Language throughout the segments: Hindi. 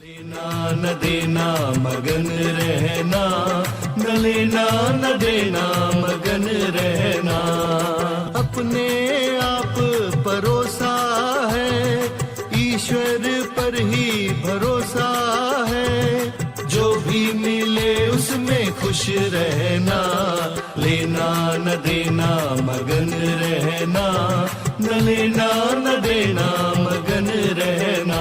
लेना न देना मगन रहना, न लेना न देना मगन रहना। अपने आप परोसा है, ईश्वर पर ही भरोसा है। जो भी मिले उसमें खुश रहना, लेना न देना मगन रहना, न लेना न देना मगन रहना।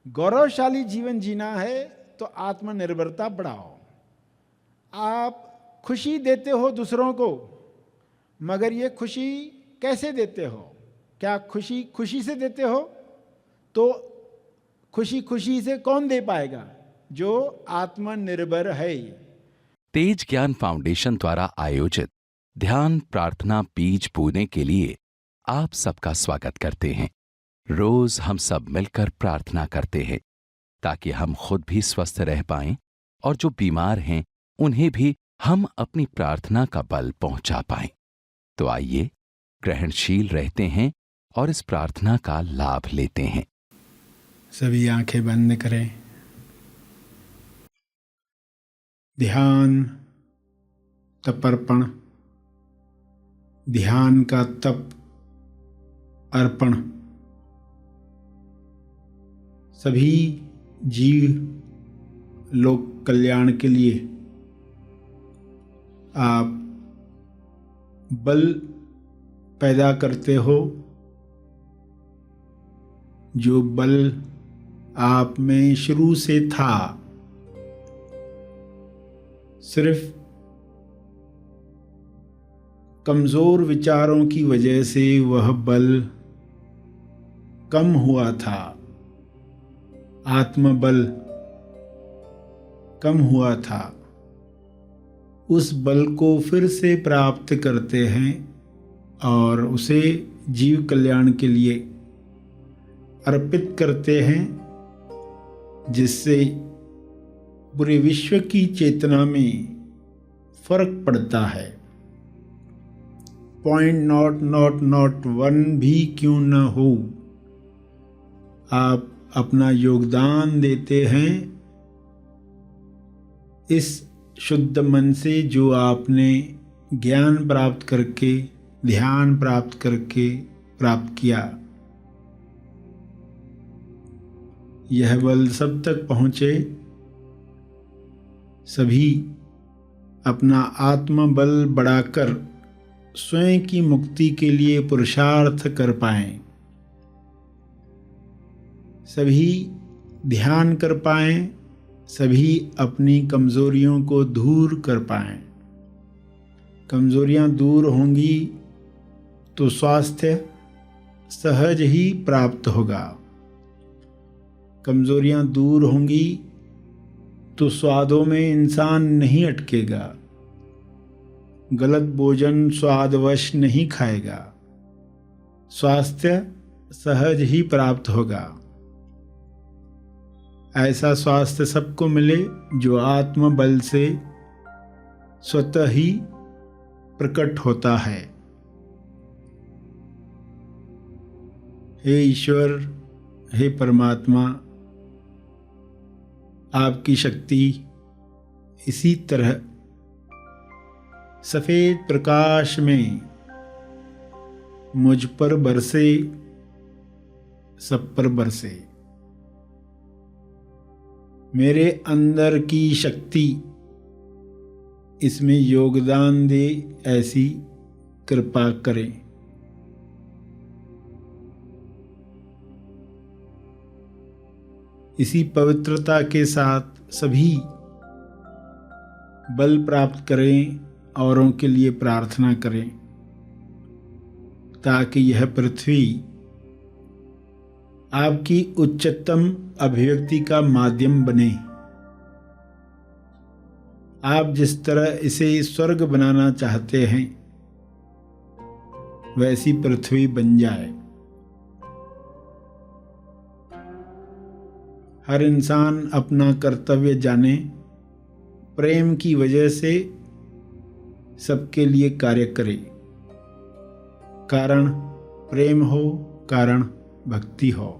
गौरवशाली जीवन जीना है तो आत्मनिर्भरता बढ़ाओ। आप खुशी देते हो दूसरों को, मगर ये खुशी कैसे देते हो? क्या खुशी खुशी से देते हो? तो खुशी खुशी से कौन दे पाएगा? जो आत्मनिर्भर है। तेज ज्ञान फाउंडेशन द्वारा आयोजित ध्यान प्रार्थना बीज बोने के लिए आप सबका स्वागत करते हैं। रोज हम सब मिलकर प्रार्थना करते हैं ताकि हम खुद भी स्वस्थ रह पाएं और जो बीमार हैं उन्हें भी हम अपनी प्रार्थना का बल पहुंचा पाएं। तो आइए ग्रहणशील रहते हैं और इस प्रार्थना का लाभ लेते हैं। सभी आंखें बंद करें। ध्यान तपर्पण, ध्यान का तप अर्पण। सभी जीव लोक कल्याण के लिए आप बल पैदा करते हो। जो बल आप में शुरू से था, सिर्फ कमजोर विचारों की वजह से वह बल कम हुआ था, आत्मबल कम हुआ था। उस बल को फिर से प्राप्त करते हैं और उसे जीव कल्याण के लिए अर्पित करते हैं, जिससे पूरे विश्व की चेतना में फर्क पड़ता है। पॉइंट नॉट वन भी क्यों न हो, आप अपना योगदान देते हैं इस शुद्ध मन से जो आपने ज्ञान प्राप्त करके, ध्यान प्राप्त करके प्राप्त किया। यह बल सब तक पहुँचे। सभी अपना आत्मबल बढ़ाकर स्वयं की मुक्ति के लिए पुरुषार्थ कर पाएं। सभी ध्यान कर पाएं, सभी अपनी कमजोरियों को दूर कर पाएं। कमजोरियां दूर होंगी तो स्वास्थ्य सहज ही प्राप्त होगा। कमजोरियां दूर होंगी तो स्वादों में इंसान नहीं अटकेगा, गलत भोजन स्वादवश नहीं खाएगा, स्वास्थ्य सहज ही प्राप्त होगा। ऐसा स्वास्थ्य सबको मिले जो आत्मबल से स्वतः ही प्रकट होता है। हे ईश्वर, हे परमात्मा, आपकी शक्ति इसी तरह सफेद प्रकाश में मुझ पर बरसे, सब पर बरसे। मेरे अंदर की शक्ति इसमें योगदान दे, ऐसी कृपा करें। इसी पवित्रता के साथ सभी बल प्राप्त करें, औरों के लिए प्रार्थना करें, ताकि यह पृथ्वी आपकी उच्चतम अभिव्यक्ति का माध्यम बने। आप जिस तरह इसे स्वर्ग बनाना चाहते हैं वैसी पृथ्वी बन जाए। हर इंसान अपना कर्तव्य जाने, प्रेम की वजह से सबके लिए कार्य करे। कारण प्रेम हो, कारण भक्ति हो।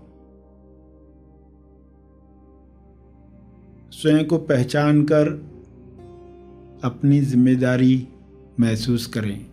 स्वयं को पहचान कर अपनी जिम्मेदारी महसूस करें।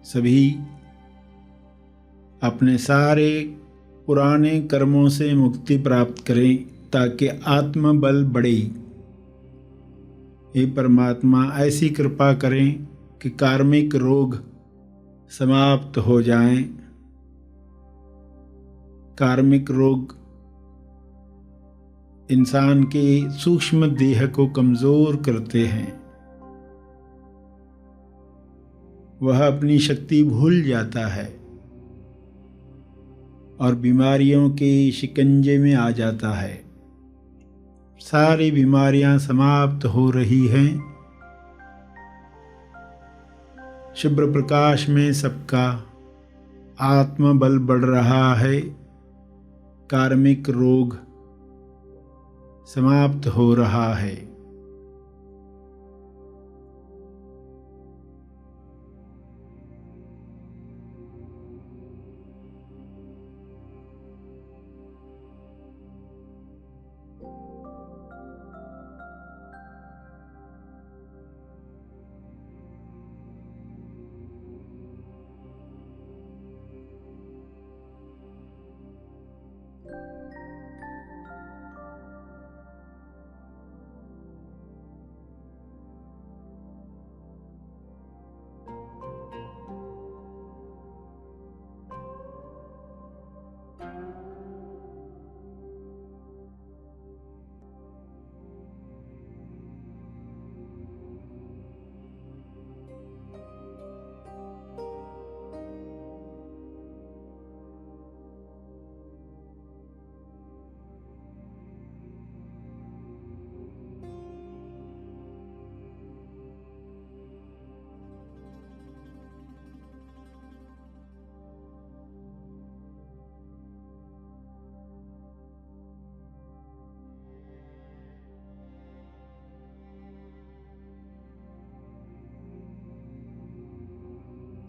सभी अपने सारे पुराने कर्मों से मुक्ति प्राप्त करें ताकि आत्मबल बढ़े। हे परमात्मा, ऐसी कृपा करें कि कार्मिक रोग समाप्त हो जाएं। कार्मिक रोग इंसान के सूक्ष्म देह को कमजोर करते हैं। वह अपनी शक्ति भूल जाता है और बीमारियों के शिकंजे में आ जाता है। सारी बीमारियां समाप्त हो रही हैं। शुभ्र प्रकाश में सबका आत्मबल बढ़ रहा है। कार्मिक रोग समाप्त हो रहा है।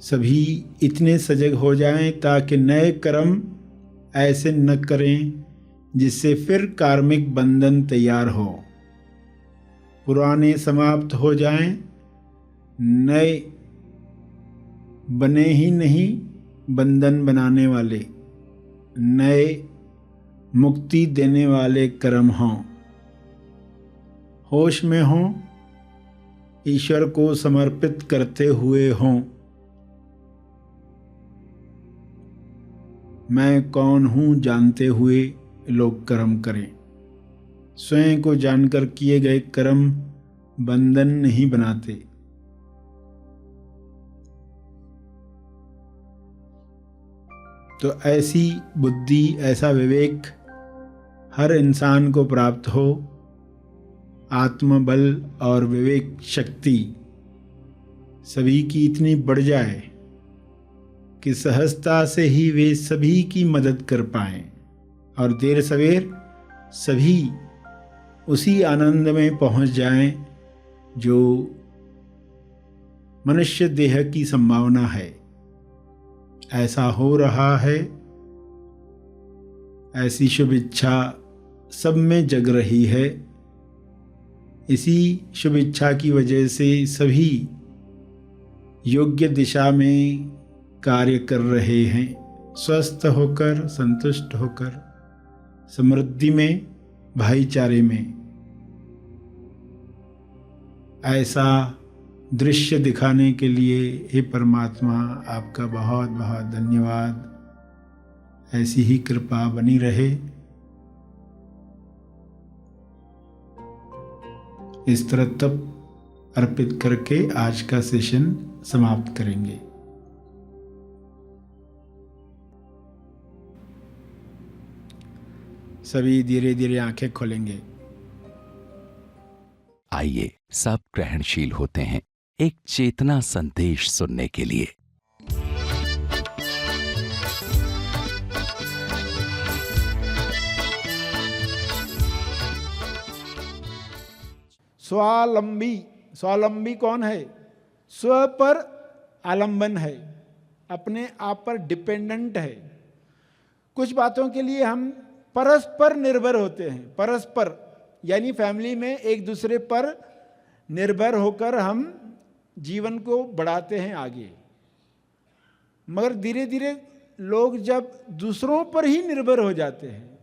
सभी इतने सजग हो जाएं ताकि नए कर्म ऐसे न करें जिससे फिर कार्मिक बंधन तैयार हो। पुराने समाप्त हो जाएं, नए बने ही नहीं बंधन बनाने वाले, नए मुक्ति देने वाले कर्म हों। होश में हों, ईश्वर को समर्पित करते हुए हों। मैं कौन हूँ जानते हुए लोग कर्म करें। स्वयं को जानकर किए गए कर्म बंधन नहीं बनाते। तो ऐसी बुद्धि, ऐसा विवेक हर इंसान को प्राप्त हो। आत्मबल और विवेक शक्ति सभी की इतनी बढ़ जाए कि सहजता से ही वे सभी की मदद कर पाएं और देर सवेर सभी उसी आनंद में पहुंच जाएं जो मनुष्य देह की संभावना है। ऐसा हो रहा है। ऐसी शुभ इच्छा सब में जग रही है। इसी शुभ इच्छा की वजह से सभी योग्य दिशा में कार्य कर रहे हैं, स्वस्थ होकर, संतुष्ट होकर, समृद्धि में, भाईचारे में। ऐसा दृश्य दिखाने के लिए हे परमात्मा आपका बहुत बहुत धन्यवाद। ऐसी ही कृपा बनी रहे। इस तरह तप अर्पित करके आज का सेशन समाप्त करेंगे। सभी धीरे धीरे आंखें खोलेंगे। आइए सब ग्रहणशील होते हैं एक चेतना संदेश सुनने के लिए। स्वावलंबी, स्वावलंबी कौन है? स्व पर आलंबन है, अपने आप पर डिपेंडेंट है। कुछ बातों के लिए हम परस्पर निर्भर होते हैं। परस्पर यानी फैमिली में एक दूसरे पर निर्भर होकर हम जीवन को बढ़ाते हैं आगे। मगर धीरे धीरे लोग जब दूसरों पर ही निर्भर हो जाते हैं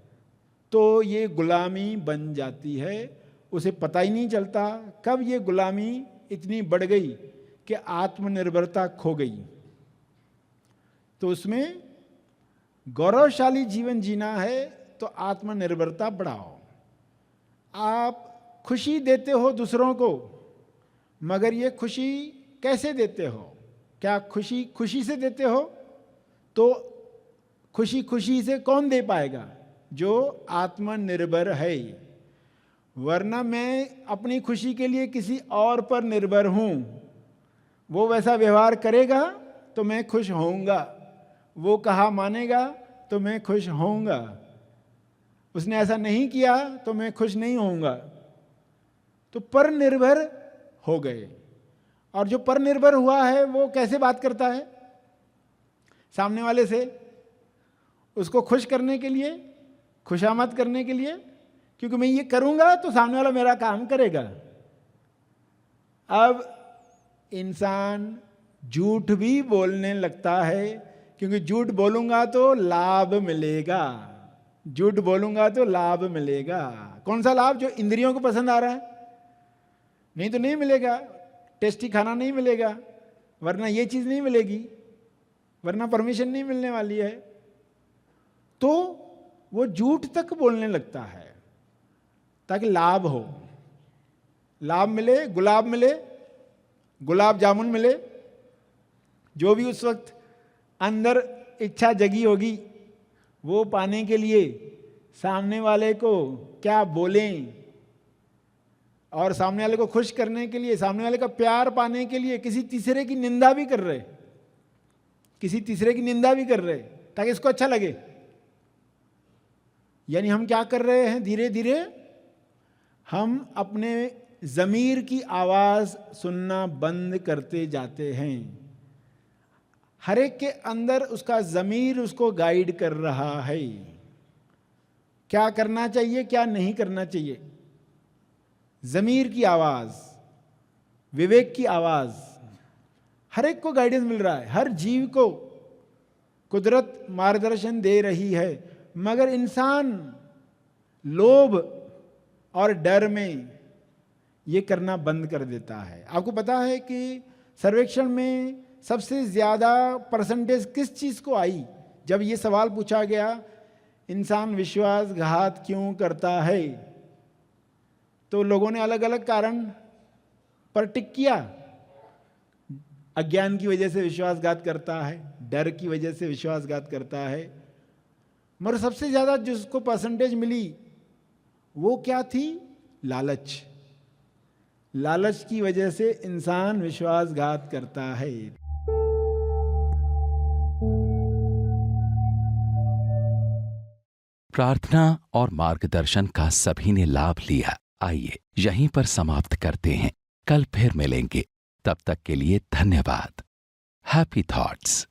तो ये गुलामी बन जाती है। उसे पता ही नहीं चलता कब ये गुलामी इतनी बढ़ गई कि आत्मनिर्भरता खो गई। तो उसमें गौरवशाली जीवन जीना है तो आत्मनिर्भरता बढ़ाओ। आप खुशी देते हो दूसरों को, मगर ये खुशी कैसे देते हो? क्या खुशी खुशी से देते हो? तो खुशी खुशी से कौन दे पाएगा? जो आत्मनिर्भर है। वरना मैं अपनी खुशी के लिए किसी और पर निर्भर हूं, वो वैसा व्यवहार करेगा तो मैं खुश होऊंगा, वो कहा मानेगा तो मैं खुश होऊंगा, उसने ऐसा नहीं किया तो मैं खुश नहीं होऊंगा। तो पर निर्भर हो गए। और जो पर निर्भर हुआ है वो कैसे बात करता है सामने वाले से? उसको खुश करने के लिए, खुशामद करने के लिए, क्योंकि मैं ये करूंगा तो सामने वाला मेरा काम करेगा। अब इंसान झूठ भी बोलने लगता है, क्योंकि झूठ बोलूंगा तो लाभ मिलेगा। झूठ बोलूंगा तो लाभ मिलेगा। कौन सा लाभ? जो इंद्रियों को पसंद आ रहा है। नहीं तो नहीं मिलेगा। टेस्टी खाना नहीं मिलेगा, वरना ये चीज नहीं मिलेगी, वरना परमिशन नहीं मिलने वाली है। तो वो झूठ तक बोलने लगता है ताकि लाभ हो, लाभ मिले, गुलाब मिले, गुलाब जामुन मिले। जो भी उस वक्त अंदर इच्छा जगी होगी वो पाने के लिए सामने वाले को क्या बोलें, और सामने वाले को खुश करने के लिए, सामने वाले का प्यार पाने के लिए किसी तीसरे की निंदा भी कर रहे, किसी तीसरे की निंदा भी कर रहे ताकि इसको अच्छा लगे। यानी हम क्या कर रहे हैं? धीरे धीरे हम अपने ज़मीर की आवाज़ सुनना बंद करते जाते हैं। हर एक के अंदर उसका ज़मीर उसको गाइड कर रहा है, क्या करना चाहिए क्या नहीं करना चाहिए। ज़मीर की आवाज़, विवेक की आवाज़, हर एक को गाइडेंस मिल रहा है। हर जीव को कुदरत मार्गदर्शन दे रही है, मगर इंसान लोभ और डर में ये करना बंद कर देता है। आपको पता है कि सर्वेक्षण में सबसे ज़्यादा परसेंटेज किस चीज़ को आई? जब ये सवाल पूछा गया इंसान विश्वासघात क्यों करता है, तो लोगों ने अलग अलग कारण पर टिक किया। अज्ञान की वजह से विश्वासघात करता है, डर की वजह से विश्वासघात करता है, मगर सबसे ज़्यादा जिसको परसेंटेज मिली वो क्या थी? लालच। लालच की वजह से इंसान विश्वासघात करता है। प्रार्थना और मार्गदर्शन का सभी ने लाभ लिया। आइए यहीं पर समाप्त करते हैं, कल फिर मिलेंगे। तब तक के लिए धन्यवाद। Happy thoughts.